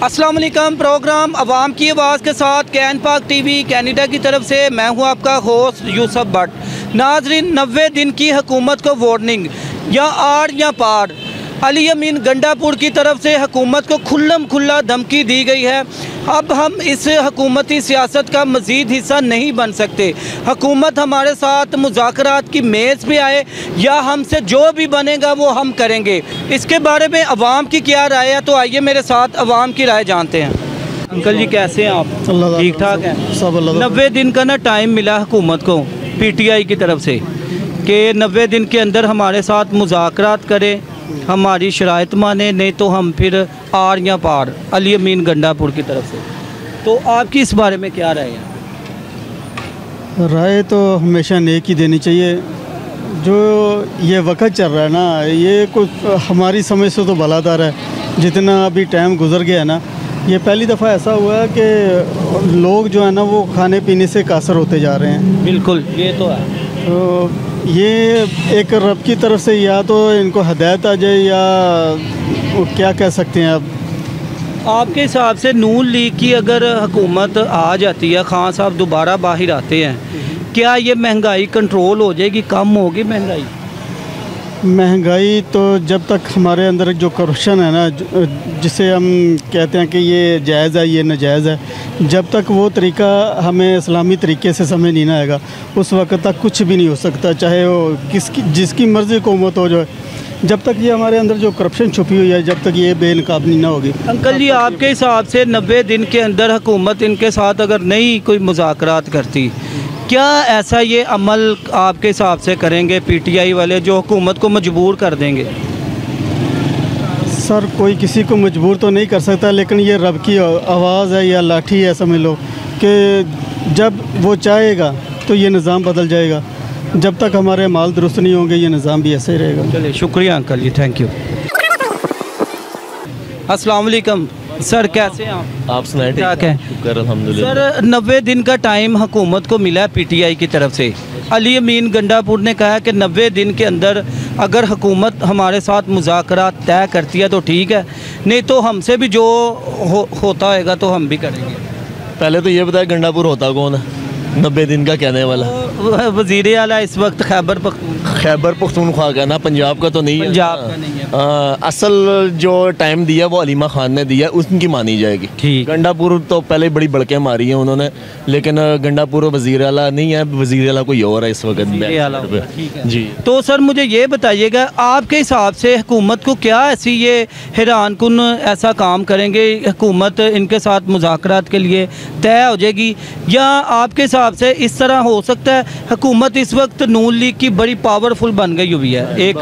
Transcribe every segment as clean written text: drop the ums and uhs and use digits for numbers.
अस्सलाम वालेकुम। प्रोग्राम अवाम की आवाज़ के साथ कैन पाक टीवी कैनेडा की तरफ से मैं हूं आपका होस्ट यूसुफ भट्ट। नाजरीन, 90 दिन की हुकूमत को वार्निंग, या आड़ या पार। अली अमीन गंडापुर की तरफ से हुकूमत को खुल्लम खुल्ला धमकी दी गई है। अब हम इस हुकूमती सियासत का मज़ीद हिस्सा नहीं बन सकते। हुकूमत हमारे साथ मुज़ाकरात की मेज़ पे आए या हमसे जो भी बनेगा वो हम करेंगे। इसके बारे में अवाम की क्या राय है, तो आइए मेरे साथ अवाम की राय जानते हैं। अंकल जी, कैसे हैं आप? ठीक ठाक हैं सब। 90 दिन का ना टाइम मिला हुकूमत को PTI की तरफ से कि 90 दिन के अंदर हमारे साथ मुज़ाकरात करें, हमारी शराइत माने, नहीं तो हम फिर आर या पार। अली अमीन गंडापुर की तरफ से, तो आपकी इस बारे में क्या राय है? राय तो हमेशा नेक ही देनी चाहिए। जो ये वक्त चल रहा है ना, ये कुछ हमारी समझ से तो भलादार है। जितना अभी टाइम गुजर गया है ना, ये पहली दफ़ा ऐसा हुआ है कि लोग जो है ना वो खाने पीने से कासर होते जा रहे हैं। बिल्कुल, ये तो है। तो ये एक रब की तरफ से या तो इनको हदायत आ जाए, या वो क्या कह सकते हैं आप। आपके हिसाब से नून लीग की अगर हुकूमत आ जाती है, खान साहब दोबारा बाहर आते हैं, क्या ये महंगाई कंट्रोल हो जाएगी, कम होगी महंगाई? महंगाई तो जब तक हमारे अंदर जो करप्शन है ना, जिसे हम कहते हैं कि ये जायज़ है, ये नाजायज़ है, जब तक वो तरीका हमें इस्लामी तरीके से समझ नहीं ना आएगा, उस वक्त तक कुछ भी नहीं हो सकता। चाहे वो जिसकी मर्ज़ी हुकूमत हो जाए, जब तक ये हमारे अंदर जो करप्शन छुपी हुई है, जब तक ये बेनकाबी ना होगी। अंकल जी, आपके हिसाब से 90 दिन के अंदर हुकूमत इनके साथ अगर नहीं कोई मुज़ाकरात करती, क्या ऐसा ये अमल आपके हिसाब से करेंगे PTI वाले जो हुकूमत को मजबूर कर देंगे? सर, कोई किसी को मजबूर तो नहीं कर सकता, लेकिन ये रब की आवाज़ है या लाठी है, समझ लो कि जब वो चाहेगा तो ये निज़ाम बदल जाएगा। जब तक हमारे माल दुरुस्त नहीं होंगे, ये निज़ाम भी ऐसे ही रहेगा। चलिए, शुक्रिया अंकल जी, थैंक यू। अस्सलाम वालेकुम सर, कैसे हैं आप? सुनाए? ठीक है, शुक्र अल्हम्दुलिल्लाह। सर, 90 दिन का टाइम हुकूमत को मिला है PTI की तरफ से। अली अमीन गंडापुर ने कहा कि 90 दिन के अंदर अगर हुकूमत हमारे साथ मुज़ाकरात तय करती है तो ठीक है, नहीं तो हमसे भी जो होता होगा तो हम भी करेंगे। पहले तो ये बताया गंडापुर होता कौन है 90 दिन का कहने वाला? वज़ीर आला इस वक्त खैबर पख्तूनख्वा का ना, पंजाब का तो नहीं है। पंजाब का नहीं है। असल जो टाइम दिया वो अलीमा खान ने दिया, उनकी मानी जाएगी। ठीक। गंडापुर तो पहले बड़ी बड़के मारी हैं उन्होंने, लेकिन गंडापुर वज़ीर आला नहीं है, वज़ीर आला कोई और है इस वक्त। ठीक है जी। तो सर, मुझे ये बताइएगा, आपके हिसाब से हुकूमत को क्या ऐसी ये हैरान कुन ऐसा काम करेंगे, हुकूमत इनके साथ मुज़ाकरात के लिए तय हो जाएगी, या आपके हिसाब से इस तरह हो सकता है हुकूमत इस वक्त नून लीग की बड़ी पावरफुल बन गई हुई है एक,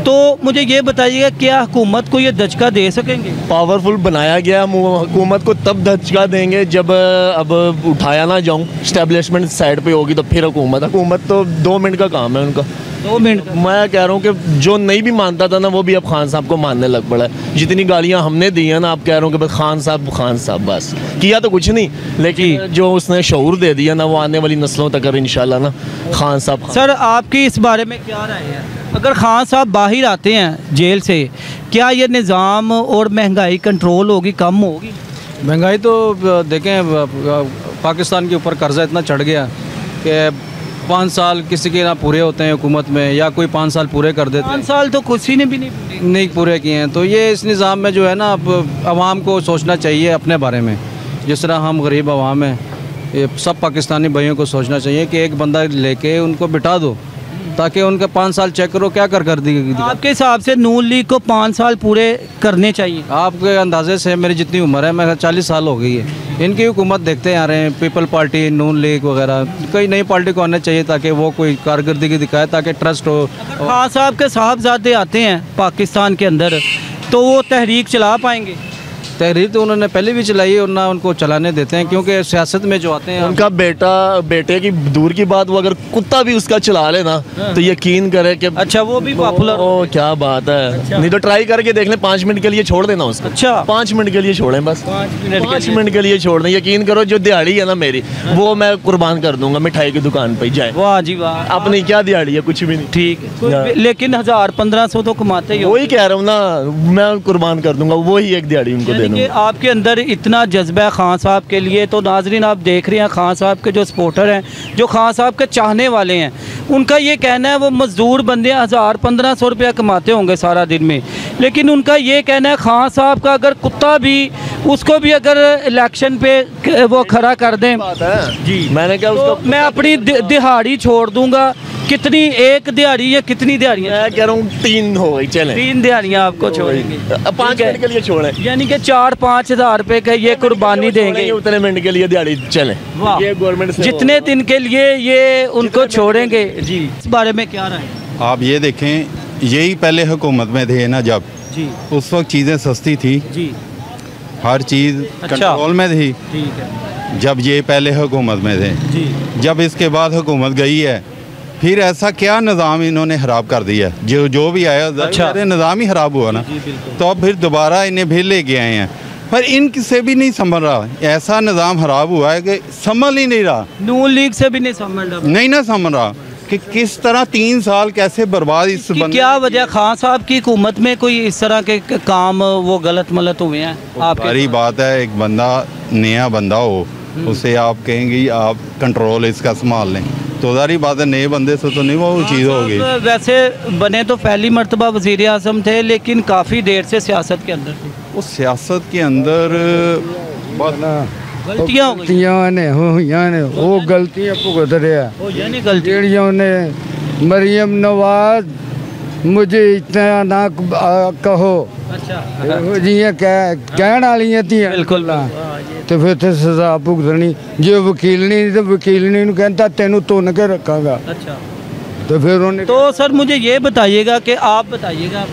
तो मुझे ये बताइएगा क्या हुकूमत को ये धचका दे सकेंगे? पावरफुल बनाया गया, हुकूमत को तब धचका देंगे जब अब उठाया ना जाऊँ, इस्टेब्लिशमेंट साइड पे होगी तो फिर हुकूमत तो 2 मिनट का काम है उनका। 2 मिनट? मैं कह रहा हूँ कि जो नहीं भी मानता था ना, वो भी अब खान साहब को मानने लग पड़ा है। जितनी गालियाँ हमने दी हैं ना, आप कह रहा हूँ कि बस खान साहब बस किया तो कुछ नहीं, लेकिन जो उसने शऊर दे दिया ना, वो आने वाली नस्लों तक इंशाल्लाह ना खान साहब। सर, आपकी इस बारे में क्या राय है? अगर खान साहब बाहर आते हैं जेल से, क्या ये निज़ाम और महंगाई कंट्रोल होगी, कम होगी? महंगाई तो देखें, पाकिस्तान के ऊपर कर्जा इतना चढ़ गया कि 5 साल किसी के ना पूरे होते हैं हुकूमत में, या कोई 5 साल पूरे कर देते हैं। 5 साल तो किसी ने भी नहीं पूरे किए हैं। तो ये इस निज़ाम में जो है ना, अब आवाम को सोचना चाहिए अपने बारे में। जिस तरह हम गरीब आवाम हैं, ये सब पाकिस्तानी भाइयों को सोचना चाहिए कि एक बंदा लेके उनको बिठा दो, ताकि उनके 5 साल चेक करो क्या कर दी। आपके हिसाब से नून लीग को 5 साल पूरे करने चाहिए? आपके अंदाजे से मेरी जितनी उम्र है, मैं 40 साल हो गई है, इनकी हुकूमत देखते आ रहे हैं। पीपल पार्टी, नून लीग वगैरह, कई नई पार्टी को आना चाहिए ताकि वो कोई कारकर्दगी दिखाए, ताकि ट्रस्ट हो। खान साहब के साहबजादे आते हैं पाकिस्तान के अंदर, तो वो तहरीक चला पाएंगे? तहरीर तो उन्होंने पहले भी चलाई है और ना उनको चलाने देते हैं, क्योंकि सियासत में जो आते हैं, उनका बेटे की दूर की बात, वो अगर कुत्ता भी उसका चला लेना तो यकीन करे कि अच्छा, वो भी पॉपुलर। ओ क्या बात है। अच्छा। नहीं तो ट्राई करके देख लें, 5 मिनट के लिए छोड़ देना उसको। अच्छा, 5 मिनट के लिए छोड़ें, बस 5 मिनट के लिए छोड़ दें। यकीन करो, जो दिहाड़ी है ना मेरी, वो मैं कुर्बान कर दूंगा मिठाई की दुकान पे जाए। वाह जी वाह। अपनी क्या दिहाड़ी है, कुछ भी नहीं। ठीक है, लेकिन 1000-1500 तो कमाते ही। वही कह रहा हूँ ना, मैं कुर्बान कर दूंगा, वही एक दिहाड़ी उनको दे ये आपके अंदर इतना जज्बा है खान साहब के लिए, तो नाजरीन आप देख रहे हैं खान साहब के जो सपोर्टर हैं, जो खान साहब के चाहने वाले हैं, उनका ये कहना है वो मज़दूर बंदे 1000-1500 रुपया कमाते होंगे सारा दिन में, लेकिन उनका ये कहना है खान साहब का अगर कुत्ता भी, उसको भी अगर इलेक्शन पे वो खड़ा कर दें जी, मैंने क्या तो उसका मैं अपनी दिहाड़ी छोड़ दूंगा। कितनी, एक दिहाड़ी या कितनी दिहाड़ियाँ? मैं कह रहा हूँ 3 हो गई, चलें 3 दिहाड़ियाँ आपको छोड़ेंगे, 5 मिनट के लिए छोड़ें, यानी कि 4-5 हज़ार रुपये का ये कुर्बानी देंगे उतने मिनट के लिए दिहाड़ी चलें। वाह। ये गवर्नमेंट से जितने दिन के लिए ये उनको छोड़ेंगे जी, इस बारे में क्या राय है? आप ये देखें, यही पहले हुकूमत में थे ना, जब जी उस वक्त चीज़ें सस्ती थी, जी हर चीज़ अच्छा। कंट्रोल में थी, ठीक है जब ये पहले हुकूमत में थे। जी। जब इसके बाद हुकूमत गई है, फिर ऐसा क्या निज़ाम इन्होंने ख़राब कर दिया है? जो भी आया अच्छा। निज़ाम ही ख़राब हुआ ना, तो अब फिर दोबारा इन्हें फिर लेके आए हैं, पर इनसे भी नहीं संभल रहा। ऐसा निज़ाम ख़राब हुआ है कि संभल ही नहीं रहा, नून लीग से भी नहीं संभल रहा। नहीं ना संभल रहा कि किस तरह 3 साल कैसे बर्बाद इस कि बंदे क्या वजह, खान साहब की हुकूमत में कोई इस तरह के काम वो गलत मलत हुए हैं आपके? सारी बात है, एक बंदा नया बंदा हो, उसे आप कहेंगे आप कंट्रोल इसका संभाल लें, तो सारी बात है, नए बंदे से तो नहीं वो चीज़ होगी। वैसे बने तो पहली मर्तबा वज़ीर आज़म थे, लेकिन काफ़ी देर से सियासत के अंदर थे। उस सियासत के अंदर गलतियाँ हो गई। गलतियां ने होइयां ने, वो गलतियां भुगत रहा हो यानी गलती ਜਿਹੜੀਆਂ ने मरियम नवाज मुझे इतना ना कहो, अच्छा ਇਹੋ ਜਿਹੀਆਂ ਕਹਿਣ ਵਾਲੀਆਂ ਧੀਆਂ ਬਿਲਕੁਲ ਤੇ ਫਿਰ ਤੇ ਸਜ਼ਾ ਭੁਗਤਣੀ। ਜੇ ਵਕੀਲਣੀ ਤੇ ਵਕੀਲਣੀ ਨੂੰ ਕਹਿੰਦਾ ਤੈਨੂੰ ਤੁੰਨ ਕੇ ਰੱਖਾਂਗਾ, अच्छा। तो फिर उन्होंने तो सर मुझे ये बताइएगा कि आप बताइएगा,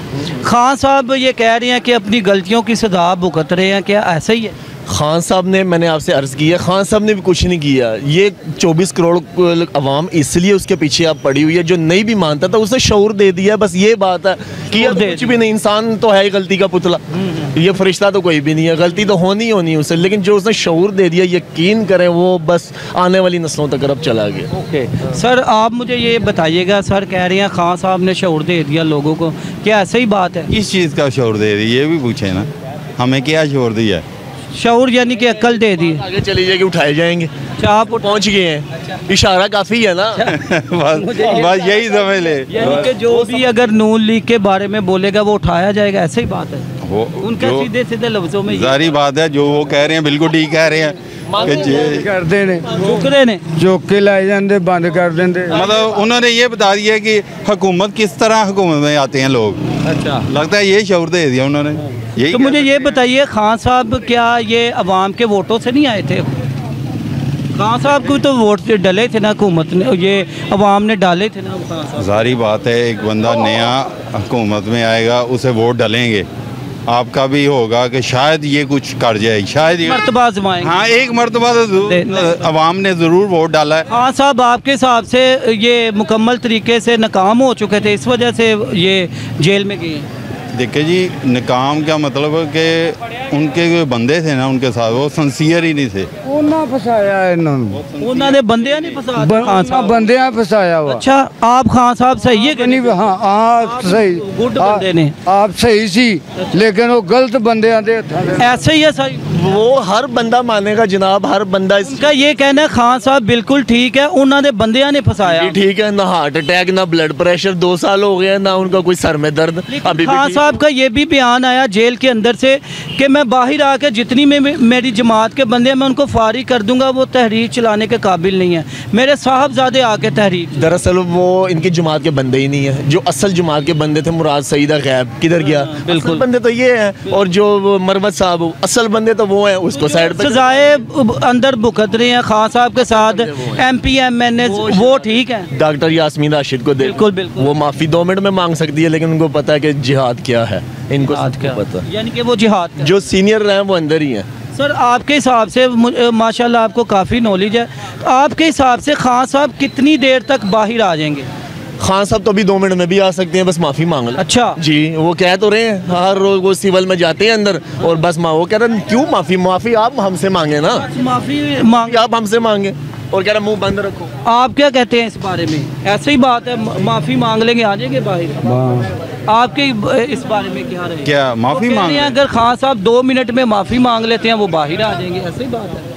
खान साहब ये कह रहे हैं कि अपनी गलतियों की सजा भुगत रहे हैं, क्या ऐसा ही है? खान साहब ने, मैंने आपसे अर्ज़ की है, खान साहब ने भी कुछ नहीं किया। ये 24 करोड़ अवाम इसलिए उसके पीछे आप पड़ी हुई है, जो नहीं भी मानता था उसे शऊर दे दिया, बस ये बात है कि ये कुछ भी नहीं, इंसान तो है ही गलती का पुतला, ये फरिश्ता तो कोई भी नहीं है, गलती तो होनी होनी है उसे, लेकिन जो उसने शऊर दे दिया, यकीन करें वो बस आने वाली नस्लों तक अब चला गया। ओके सर, आप मुझे ये बताइएगा, सर कह रहे हैं खान साहब ने शऊर दे दिया लोगों को, क्या ऐसा ही बात है? किस चीज़ का शोर दे दी, ये भी पूछे ना, हमें क्या शोर दिया? शऊर यानी कि अक्ल दे दी। आगे चली जाएगी, उठाए जाएंगे, आप पहुंच गए हैं, इशारा काफ़ी है ना। बस यही समझ ले, यानी कि जो भी अगर नून लीग के बारे में बोलेगा वो उठाया जाएगा, ऐसा ही बात है उनका, सीधे सीधे लफ्जों में सारी बात है, जो वो कह रहे हैं बिल्कुल ठीक कह रहे हैं कि ਕਰਦੇ ਨੇ टुकड़े ने ਚੁੱਕ ਕੇ ਲੈ ਜਾਂਦੇ, ਬੰਦ ਕਰ ਦਿੰਦੇ। मतलब उन्होंने ये बता दिया कि हुकूमत किस तरह हुकूमत में आते हैं लोग, अच्छा। लगता है ये शऊर दे दिया उन्होंने। यही तो मुझे ये बताइए, खान साहब क्या ये अवाम के वोटों से नहीं आए थे? खान साहब को तो वोट डले थे ना, हुकूमत ने, ये अवाम ने डाले थे ना खान साहब। सारी बात है, एक बंदा नया हुकूमत में आएगा, उसे वोट डालेंगे, आपका भी होगा कि शायद ये कुछ कर जाए, शायद ये मर्तबा आजमाएंगे। हाँ, एक मरतबा तो अवाम ने ज़रूर वोट डाला है। खान साहब आपके हिसाब से ये मुकम्मल तरीके से नाकाम हो चुके थे, इस वजह से ये जेल में गए? देखिए जी, नाकाम क्या मतलब है कि उनके जो बंदे थे ना उनके साथ, वो सिंसियर ही नहीं थे। ਉਹਨਾਂ ਫਸਾਇਆ ਇਹਨਾਂ ਨੂੰ, उन्होंने बंदे नहीं फंसा खान ਉਹਨਾਂ साहब? ਬੰਦਿਆਂ ਫਸਾਇਆ ਵਾ। अच्छा, आप खान साहब सही है कि नहीं, हाँ आप सही, गुड बंदे ने। आप सही सी, लेकिन वो गलत बंदिਆਂ ਦੇ ਹੱਥਾਂ ਦੇ। ऐसे ही है सही? वो हर बंदा मानेगा जनाब, हर बंदा इस उनका ये कहना है खान साहब बिल्कुल ठीक है, उन्होंने बंदियां ने फंसाया। भी ठीक है, ना हार्ट अटैक, ना ब्लड प्रेशर, 2 साल हो गए, ना उनका कोई सर में दर्द। लेकिन अभी खान साहब का ये भी बयान आया जेल के अंदर से कि मैं बाहर आके जितनी मेरी जमात के बंदे हैं मैं उनको फारिग कर दूंगा, वो तहरीक चलाने के काबिल नहीं है, मेरे साहबजादे आके तहरीक। दरअसल वो इनकी जमात के बंदे ही नहीं है, जो असल जमात के बंदे थे, मुराद सईदा गैब किधर गया? बिल्कुल बंदे तो ये हैं, और जो मरवत साहब असल बंदे तो वो हैं, उसको साइड पे सजाए अंदर भुगत रहे हैं खान साहब के साथ MP MNA, वो ठीक है? डॉक्टर यास्मीन राशिद को बिल्कुल बिल्कुल, वो माफ़ी 2 मिनट में मांग सकती है, लेकिन उनको पता है कि जिहाद क्या है, इनको सबको पता है। यानी कि वो जिहाद का। जो सीनियर रहे हैं वो अंदर ही हैं। सर आपके हिसाब से माशाल्लाह आपको काफ़ी नॉलेज है, आपके हिसाब से खान साहब कितनी देर तक बाहर आ जाएंगे? खान साहब तो अभी 2 मिनट में भी आ सकते हैं, बस माफ़ी मांग लो। अच्छा जी, वो कह तो रहे हैं, हर रोज वो सिविल में जाते हैं अंदर, और बस वो कह रहे हैं क्यों माफ़ी आप हमसे मांगे ना, माफ़ी मांग, आप हमसे मांगे, और कह रहे मुंह बंद रखो। आप क्या कहते हैं इस बारे में? ऐसे ही बात है, माफ़ी मांग लेंगे, आ जाएंगे बाहर? आपके इस बारे में क्या रहे? क्या माफ़ी मांग रहे हैं? अगर खान साहब 2 मिनट में माफ़ी मांग लेते हैं वो बाहर आ जाएंगे, ऐसी बात है?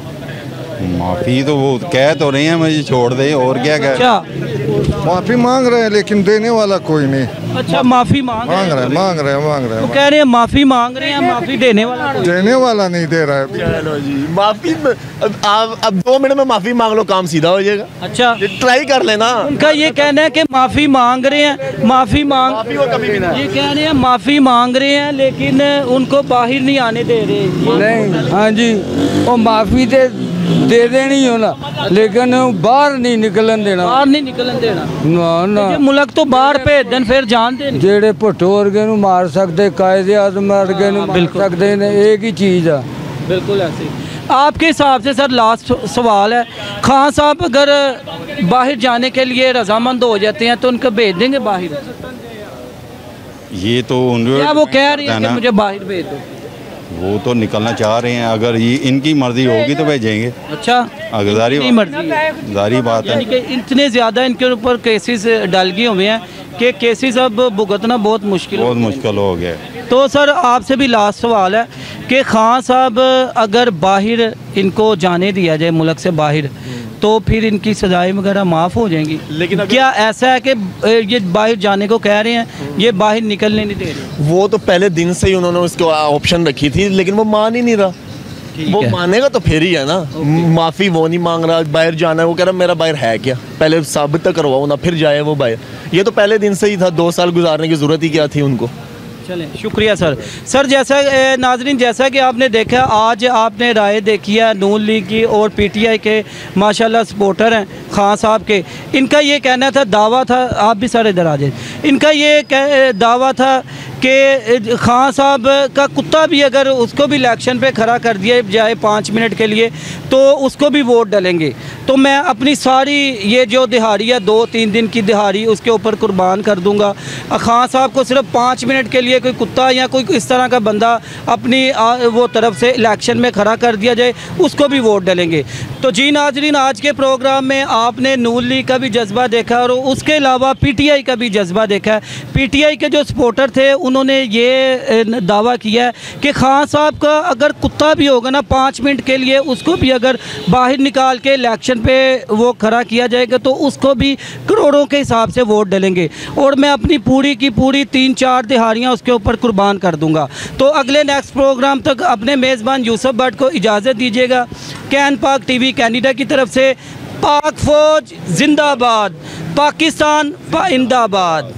माफ़ी तो वो कह तो रहे हैं मुझे छोड़ दे, और क्या कह। अच्छा, माफी मांग रहे हैं लेकिन देने वाला कोई नहीं। अच्छा माफ़ी मांग मांग रहे हैं वो कह रहे हैं माफ़ी मांग रहे हैं, माफ़ी देने वाला कोई देने वाला नहीं दे रहा है। चलो जी, माफी अब 2 मिनट में माफी मांग लो, काम सीधा हो जाएगा। अच्छा, ट्राई कर लेना। उनका ये कहना है कि माफ़ी मांग रहे हैं, माफ़ी मांग ये कह रहे हैं माफ़ी मांग रहे हैं लेकिन उनको बाहर नहीं आने दे रहे। नहीं, हाँ जी, वो माफ़ी दे देनी हो ना, लेकिन बाहर नहीं निकलन देना। बाहर नहीं निकलन देना ना ना, ये मुल्क तो बाहर भेज देन फिर जान देन। जेड़े भुट्टो वर्गे नूं मार सकते, कायदे आज़म वर्गे नूं मार सकते ने, एक ही चीज़ है। बिल्कुल ऐसे ही। आपके हिसाब से सर लास्ट सवाल है, खान साहब अगर बाहर जाने के लिए रजामंद हो जाते हैं तो उनको भेज देंगे बाहर? ये तो क्या वो कह रही है कि मुझे बाहर भेज दो? वो तो निकलना चाह रहे हैं, अगर ये इनकी मर्जी होगी तो भेजेंगे। अच्छा, अगर इनकी मर्जी है। जारी बात है। यानी कि इतने ज़्यादा इनके ऊपर केसेस डाल गए हुए हैं कि केसेस अब भुगतना बहुत मुश्किल हो गया। तो सर आपसे भी लास्ट सवाल है कि खान साहब अगर बाहर इनको जाने दिया जाए मुल्क से बाहर, तो फिर इनकी सजाएं वगैरह माफ़ हो जाएंगी? लेकिन क्या ऐसा है कि ये बाहर जाने को कह रहे हैं, ये बाहर निकलने नहीं दे रहे? वो तो पहले दिन से ही उन्होंने उसको ऑप्शन रखी थी, लेकिन वो मान ही नहीं रहा। वो मानेगा तो फिर ही है ना। माफ़ी वो नहीं मांग रहा, बाहर जाना है, वो कह रहा मेरा बाहर है क्या, पहले साबित तो करवाओ ना, फिर जाए वो बाहर। ये तो पहले दिन से ही था, 2 साल गुजारने की ज़रूरत ही क्या थी उनको। चलें, शुक्रिया सर जैसा नाजरीन, जैसा कि आपने देखा, आज आपने राय देखी है नून लीग की और पीटीआई के माशाल्लाह सपोर्टर हैं खान साहब के। इनका ये कहना था, दावा था, आप भी सर इधर आ जाए, इनका ये दावा था कि खान साहब का कुत्ता भी अगर उसको भी इलेक्शन पे खड़ा कर दिया जाए 5 मिनट के लिए तो उसको भी वोट डालेंगे। तो मैं अपनी सारी ये जो दिहाड़ी है 2-3 दिन की दिहाड़ी उसके ऊपर कुर्बान कर दूंगा। खान साहब को सिर्फ 5 मिनट के लिए कोई कुत्ता या कोई इस तरह का बंदा अपनी वो तरफ से इलेक्शन में खड़ा कर दिया जाए, उसको भी वोट डालेंगे। तो जी नाजरीन, आज के प्रोग्राम में आपने नून लीग का भी जज्बा देखा और उसके अलावा पीटीआई का भी जज्बा देखा है। पीटीआई के जो सपोर्टर थे उन्होंने ये दावा किया है कि खान साहब का अगर कुत्ता भी होगा ना 5 मिनट के लिए, उसको भी अगर बाहर निकाल के इलेक्शन पे वो खड़ा किया जाएगा तो उसको भी करोड़ों के हिसाब से वोट डालेंगे और मैं अपनी पूरी की पूरी 3-4 दिहाड़ियाँ उसके ऊपर कुर्बान कर दूंगा। तो अगले नेक्स्ट प्रोग्राम तक अपने मेज़बान यूसुफ भट्ट को इजाज़त दीजिएगा। कैन पाक टीवी कैनेडा की तरफ से पाक फ़ौज जिंदाबाद, पाकिस्तान पाइंदाबाद।